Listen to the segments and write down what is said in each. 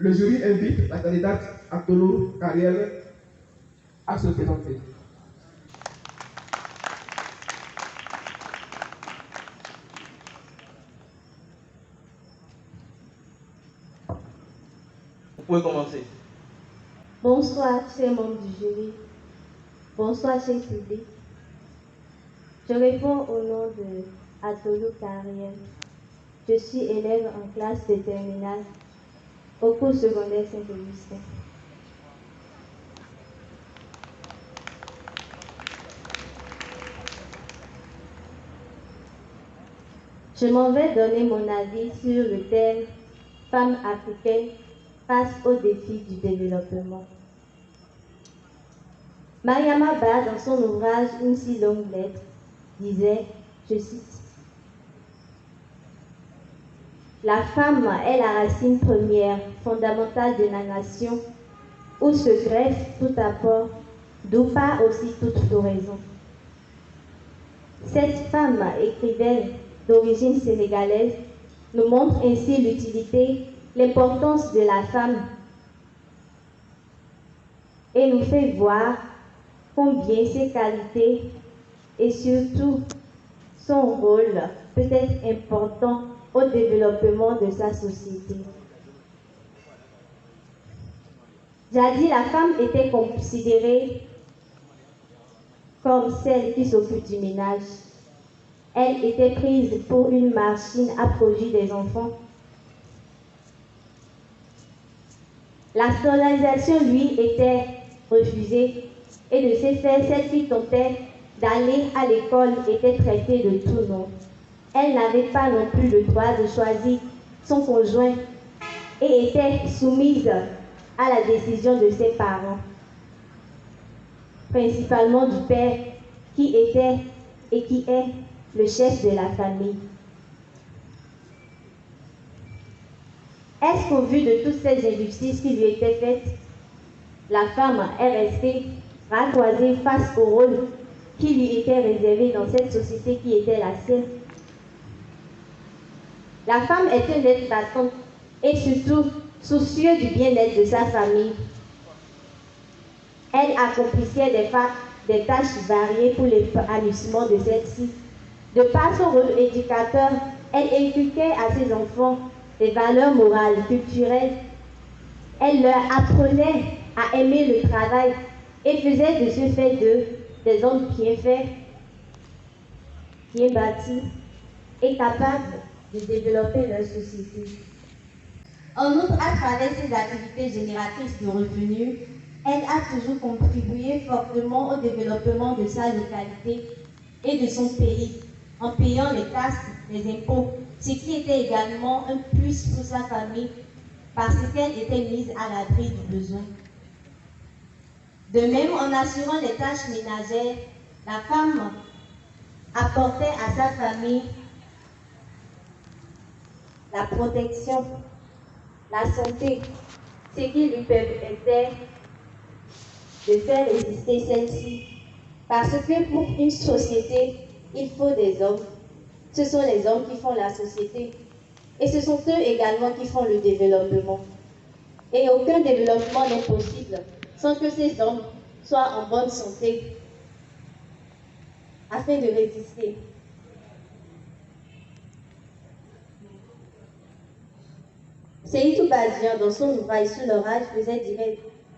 Le jury invite la candidate Atolo Ariel à se présenter. Vous pouvez commencer. Bonsoir, chers membres du jury. Bonsoir, chers publics. Je réponds au nom de Atolo Kariel. Je suis élève en classe de terminale au cours secondaire Saint-Augustin. Je m'en vais donner mon avis sur le thème « Femmes africaines face aux défis du développement ». Mariama Ba, dans son ouvrage « Une si longue lettre », disait, je cite, « La femme est la racine première, fondamentale de la nation, où se greffe tout apport, d'où part aussi toute floraison. » Cette femme écrivaine d'origine sénégalaise nous montre ainsi l'utilité, l'importance de la femme et nous fait voir combien ses qualités et surtout son rôle peut être important au développement de sa société. Jadis, la femme était considérée comme celle qui s'occupe du ménage. Elle était prise pour une machine à produire des enfants. La scolarisation, lui, était refusée et de ce fait, celle qui tentait d'aller à l'école était traitée de tout nom. Elle n'avait pas non plus le droit de choisir son conjoint et était soumise à la décision de ses parents, principalement du père qui était et qui est le chef de la famille. Est-ce qu'au vu de toutes ces injustices qui lui étaient faites, la femme est restée ratoisée face au rôle qui lui était réservé dans cette société qui était la sienne? La femme est un être battant et surtout soucieux du bien-être de sa famille. Elle accomplissait des tâches variées pour l'épanouissement de celle-ci. De par son rôle éducateur, elle inculquait à ses enfants des valeurs morales, culturelles. Elle leur apprenait à aimer le travail et faisait de ce fait d'eux des hommes bien faits, bien bâtis et capables de développer leur société. En outre, à travers ses activités génératrices de revenus, elle a toujours contribué fortement au développement de sa localité et de son pays, en payant les taxes, les impôts, ce qui était également un plus pour sa famille parce qu'elle était mise à l'abri du besoin. De même, en assurant les tâches ménagères, la femme apportait à sa famille la protection, la santé, ce qui lui permettait de faire résister celle-ci. Parce que pour une société, il faut des hommes. Ce sont les hommes qui font la société. Et ce sont eux également qui font le développement. Et aucun développement n'est possible sans que ces hommes soient en bonne santé afin de résister. Seydou Badian, dans son ouvrage Sous l'orage, faisait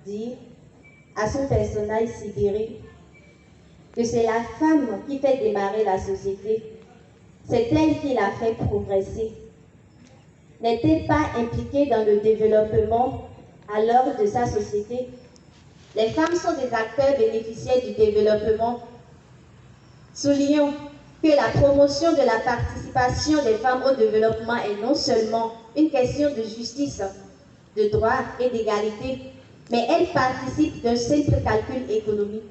dire à son personnage Sibiri que c'est la femme qui fait démarrer la société. C'est elle qui l'a fait progresser. N'est-elle pas impliquée dans le développement alors de sa société? Les femmes sont des acteurs bénéficiaires du développement. Soulignons que la promotion de la participation des femmes au développement est non seulement une question de justice, de droit et d'égalité, mais elle participe d'un simple calcul économique.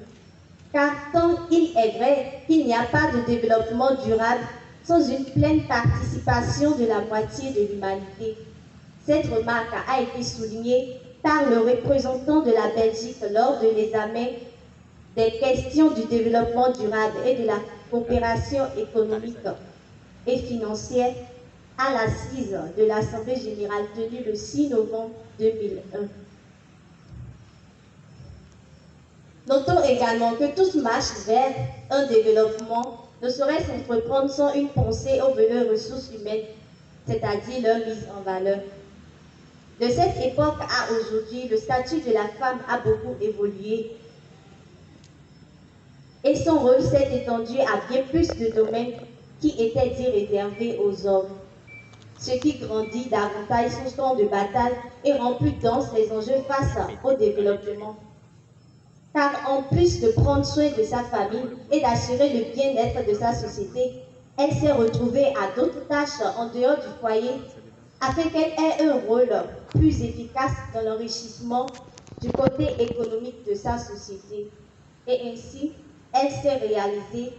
Car tant il est vrai qu'il n'y a pas de développement durable sans une pleine participation de la moitié de l'humanité. Cette remarque a été soulignée par le représentant de la Belgique lors de l'examen des questions du développement durable et de la coopération économique et financière à l'assise de l'Assemblée générale tenue le 6 novembre 2001. Notons également que toute marche vers un développement ne saurait s'entreprendre sans une pensée aux valeurs ressources humaines, c'est-à-dire leur mise en valeur. De cette époque à aujourd'hui, le statut de la femme a beaucoup évolué et son rôle s'est étendu à bien plus de domaines qui étaient dits réservés aux hommes. Ce qui grandit davantage son champ de bataille et rend plus dense les enjeux face au développement. Car en plus de prendre soin de sa famille et d'assurer le bien-être de sa société, elle s'est retrouvée à d'autres tâches en dehors du foyer afin qu'elle ait un rôle plus efficace dans l'enrichissement du côté économique de sa société. Et ainsi, elle s'est réalisée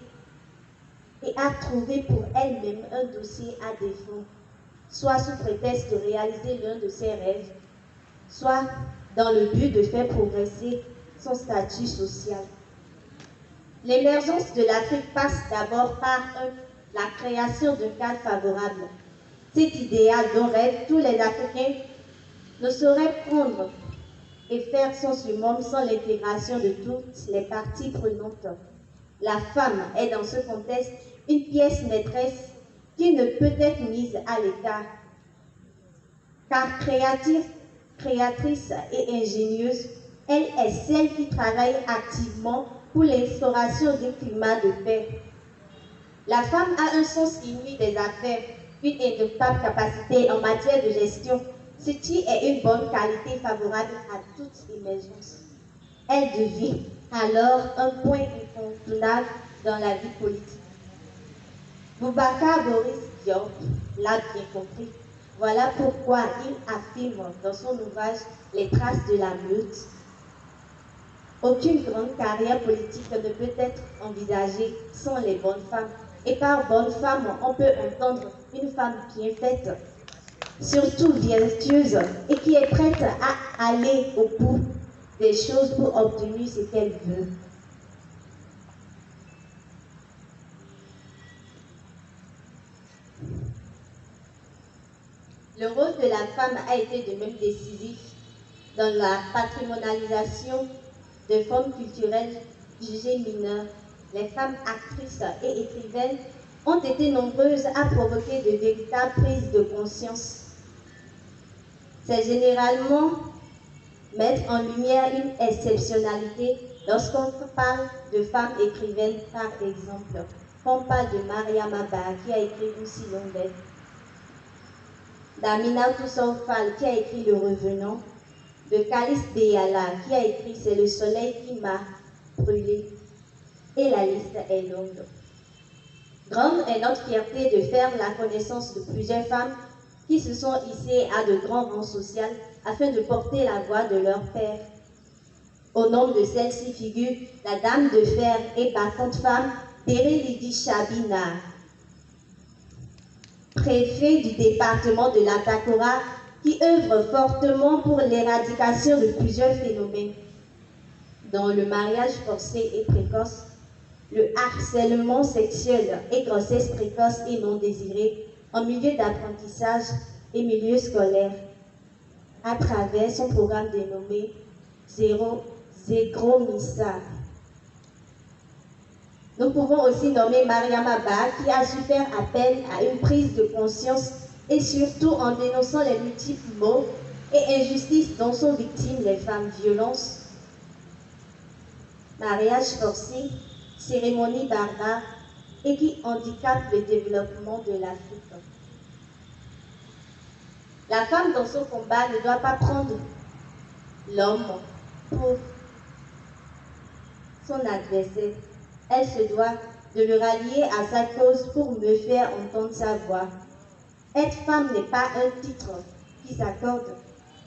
et a trouvé pour elle-même un dossier à défendre, soit sous prétexte de réaliser l'un de ses rêves, soit dans le but de faire progresser son statut social. L'émergence de l'Afrique passe d'abord par la création d'un cadre favorable. Cet idéal dont rêvent tous les Africains ne saurait prendre et faire son summum sans l'intégration de toutes les parties prenantes. La femme est dans ce contexte une pièce maîtresse qui ne peut être mise à l'écart, car créatrice et ingénieuse, elle est celle qui travaille activement pour l'instauration d'un climat de paix. La femme a un sens inouï des affaires, une indomptable capacité en matière de gestion, ce qui est une bonne qualité favorable à toute émergence. Elle devient alors un point incontournable dans la vie politique. Boubacar Boris Diop l'a bien compris. Voilà pourquoi il affirme dans son ouvrage « Les traces de la meute ». Aucune grande carrière politique ne peut être envisagée sans les bonnes femmes. Et par bonne femme, on peut entendre une femme bien faite, surtout vertueuse, et qui est prête à aller au bout des choses pour obtenir ce qu'elle veut. Le rôle de la femme a été de même décisif dans la patrimonialisation de formes culturelles jugées mineures. Les femmes actrices et écrivaines ont été nombreuses à provoquer de véritables prises de conscience. C'est généralement mettre en lumière une exceptionnalité lorsqu'on parle de femmes écrivaines, par exemple. On parle de Mariama Ba qui a écrit une si longue lettre, d'Aminatou Sow Fall qui a écrit Le Revenant, de Kalice Deyala qui a écrit C'est le soleil qui m'a brûlé. Et la liste est longue. Grande est notre fierté de faire la connaissance de plusieurs femmes qui se sont hissées à de grands rangs sociaux afin de porter la voix de leur père. Au nombre de celles-ci figure la dame de fer et battante femme Tere Lydie Chabina, préfet du département de l'Atakora, qui œuvre fortement pour l'éradication de plusieurs phénomènes, dont le mariage forcé et précoce, le harcèlement sexuel et grossesse précoce et non désirée en milieu d'apprentissage et milieu scolaire, à travers son programme dénommé Zegro Missa. Nous pouvons aussi nommer Mariama Ba qui a su faire appel à une prise de conscience et surtout en dénonçant les multiples maux et injustices dont sont victimes les femmes, violences, mariage forcé, cérémonies barbares et qui handicapent le développement de l'Afrique. La femme dans son combat ne doit pas prendre l'homme pour son adversaire. Elle se doit de le rallier à sa cause pour me faire entendre sa voix. Être femme n'est pas un titre qui s'accorde.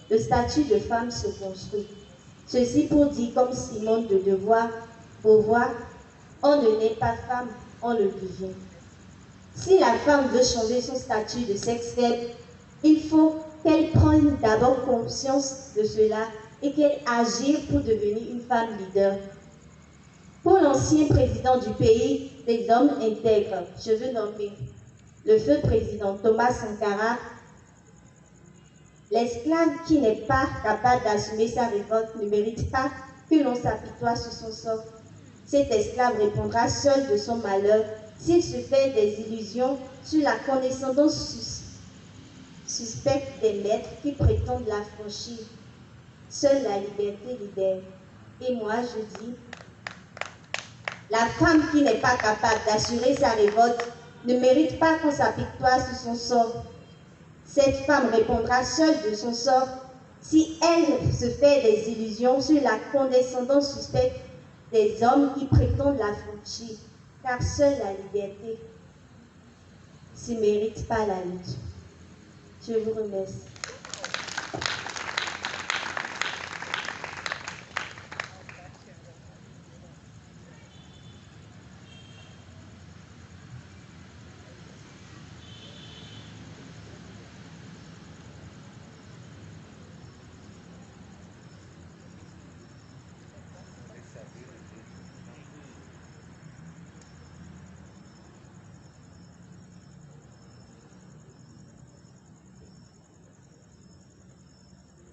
Le statut de femme se construit. Ceci pour dire comme Simone de Beauvoir, on ne naît pas femme, on le devient. Si la femme veut changer son statut de sexe faible, il faut qu'elle prenne d'abord conscience de cela et qu'elle agisse pour devenir une femme leader. Pour l'ancien président du pays, des hommes intègres, je veux nommer le feu président Thomas Sankara, l'esclave qui n'est pas capable d'assumer sa révolte ne mérite pas que l'on s'apitoie sur son sort. Cet esclave répondra seul de son malheur s'il se fait des illusions sur la condescendance suspecte des maîtres qui prétendent la franchir. Seule la liberté libère. Et moi, je dis, la femme qui n'est pas capable d'assurer sa révolte ne mérite pas qu'on s'apitoie sur son sort. Cette femme répondra seule de son sort si elle se fait des illusions sur la condescendance suspecte des hommes qui prétendent la franchir, car seule la liberté ne mérite pas la lutte. Je vous remercie.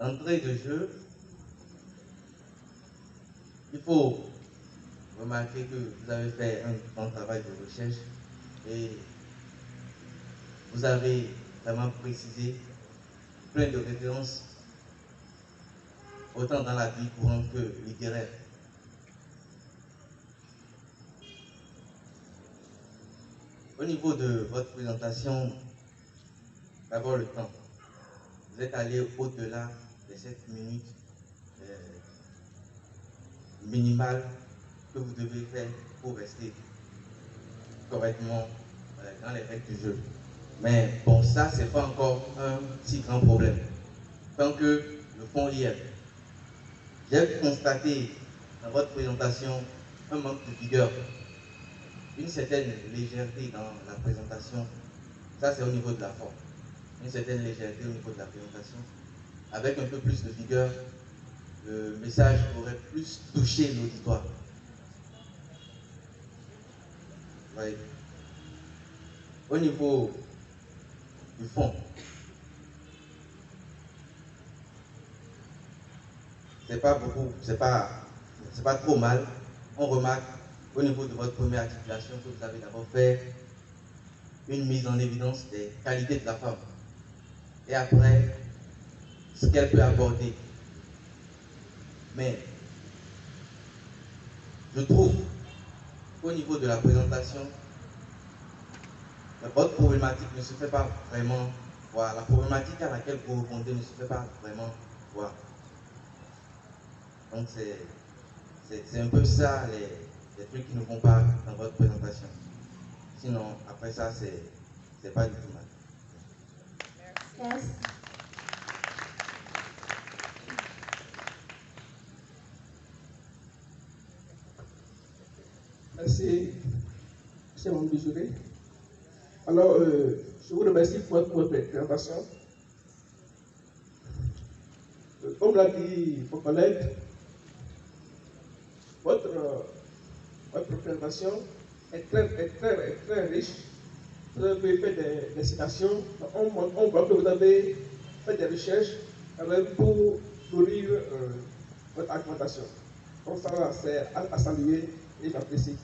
D'entrée de jeu, il faut remarquer que vous avez fait un grand travail de recherche et vous avez vraiment précisé plein de références, autant dans la vie courante que littéraire. Au niveau de votre présentation, d'abord le temps. Vous êtes allé au-delà de 7 minutes minimales que vous devez faire pour rester correctement dans les règles du jeu. Mais bon, ça, c'est pas encore un si grand problème. Tant que le fond y est. J'ai constaté dans votre présentation un manque de vigueur, une certaine légèreté dans la présentation. Ça, c'est au niveau de la forme. Une certaine légèreté au niveau de la présentation. Avec un peu plus de vigueur, le message aurait plus touché l'auditoire. Ouais. Au niveau du fond, c'est pas beaucoup, c'est pas trop mal. On remarque au niveau de votre première articulation que vous avez d'abord fait une mise en évidence des qualités de la femme. Et après, ce qu'elle peut apporter. Mais je trouve qu'au niveau de la présentation, votre problématique ne se fait pas vraiment voir. La problématique à laquelle vous répondez ne se fait pas vraiment voir. Donc c'est un peu ça les trucs qui ne vont pas dans votre présentation. Sinon, après ça, c'est pas du tout mal. Merci. Merci, cher membre du jury. Alors, je vous remercie pour votre présentation. Comme l'a dit vos collègues, votre présentation est très riche. Vous avez fait des citations. On voit que vous avez fait des recherches pour nourrir votre argumentation. Donc ça, c'est à saluer et j'apprécie.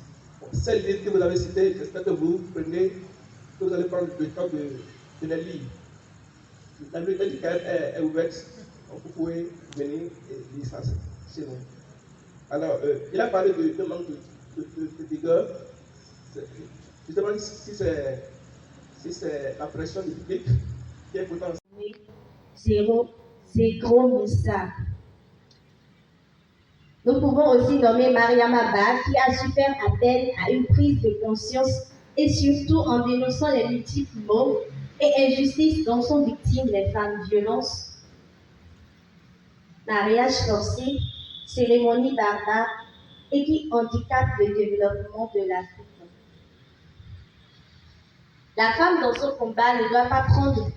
Celles livres que vous avez citées, j'espère que vous allez prendre le temps de les lire. La bibliothèque est ouverte, donc vous pouvez venir et lire ça chez nous. Alors, il a parlé de manque de vigueur. Je me demande si c'est la pression du public qui est pourtant. C'est gros mystère. Nous pouvons aussi nommer Mariam Abba qui a su faire appel à une prise de conscience et surtout en dénonçant les multiples maux et injustices dont sont victimes les femmes, violences, mariage forcé, cérémonies barbares et qui handicapent le développement de l'Afrique. La femme dans son combat ne doit pas prendre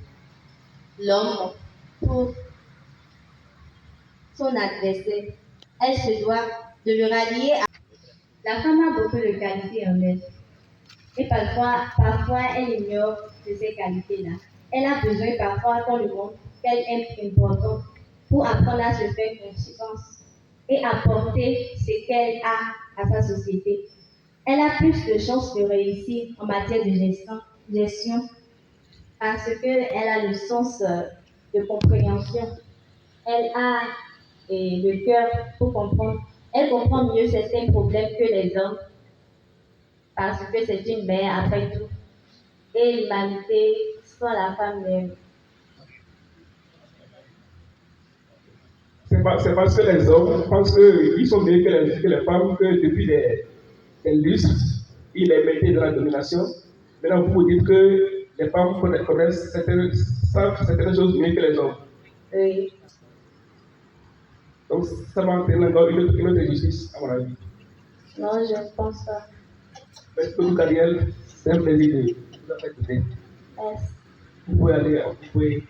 l'homme pour son adversaire. Elle se doit de le rallier à... La femme a beaucoup de qualités en elle. Et parfois, elle ignore de ces qualités-là. Elle a besoin parfois qu'on lui montre qu'elle est importante pour apprendre à se faire confiance et apporter ce qu'elle a à sa société. Elle a plus de chances de réussir en matière de gestion parce qu'elle a le sens de compréhension. Elle a le cœur pour comprendre. Elle comprend mieux certains problèmes que les hommes parce que c'est une mère après tout. Et l'humanité sans la femme même. C'est parce que les hommes pensent qu'ils sont mieux que les femmes, que depuis des lustres, ils les mettaient dans la domination. Maintenant, vous dites que les femmes connaissent certaines choses mieux que les hommes. Oui. Donc, ça va entraîner encore une autre injustice, à mon avis. Non, je ne pense pas. Merci beaucoup, Gabriel. C'est un plaisir de vous avoir écouté. Merci. Vous pouvez aller, vous pouvez